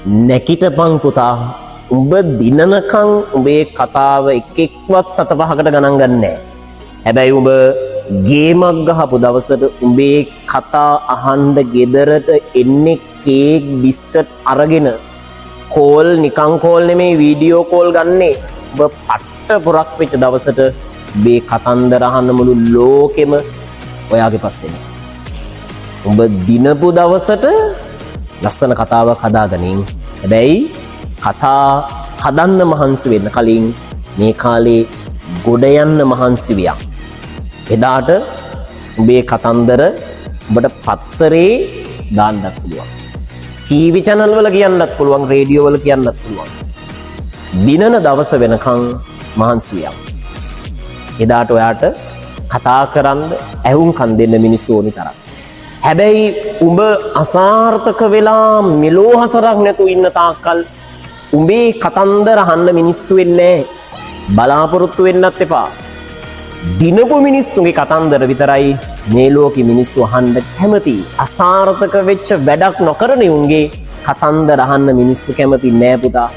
නැකිටපන් පුතා උඹ දිනනකම් උඹේ කතාව එකෙක්වත් සත පහකට ගණන් ගන්නෑ. හැබැයි උඹ ගේමක් ගහපු දවසට උඹේ කතා අහන්න ගෙදරට එන්නේ කේක් බිස්කට් අරගෙන කෝල් නිකං කෝල් නෙමේ වීඩියෝ කෝල් ගන්නේ උඹ පට්ට පොරක් වෙච්ච දවසට උඹේ කතන්දර අහන්න මුළු ලෝකෙම ඔයාගේ පස්සෙන්. උඹ දිනපු දවසට ලස්සන කතාවක් හදාගනින්. හැබැයි කතා හදන්න මහන්සි වෙන්න කලින් මේ කාලේ ගොඩ යන්න මහන්සි වියක්. එදාට උඹේ කතන්දර උඹට පත්තරේ දාන්නත් පුළුවන්. ටීවී channel වල කියන්නත් පුළුවන්, රේඩියෝ වල කියන්නත් පුළුවන්. දිනන දවස වෙනකන් මහන්සි වියක්. එදාට ඔයාට කතා කරන්න ඇහුම්කන් දෙන්න මිනිස්සු ඕනි තරම්. හැබැයි උඹ අසාර්ථක වෙලා මෙලෝ හසරක් නැතුව ඉන්න තාක්කල් උඹේ කතන්දර අහන්න මිනිස්සු වෙන්නේ බලාපොරොත්තු වෙන්නත් එපා. දිනපු මිනිස්සුගේ කතන්දර විතරයි මේ ලෝකෙ මිනිස්සු අහන්න කැමති. අසාර්ථක වෙච්ච වැඩක් නොකරන උන්ගේ කතන්දර අහන්න මිනිස්සු කැමති නෑ පුතා.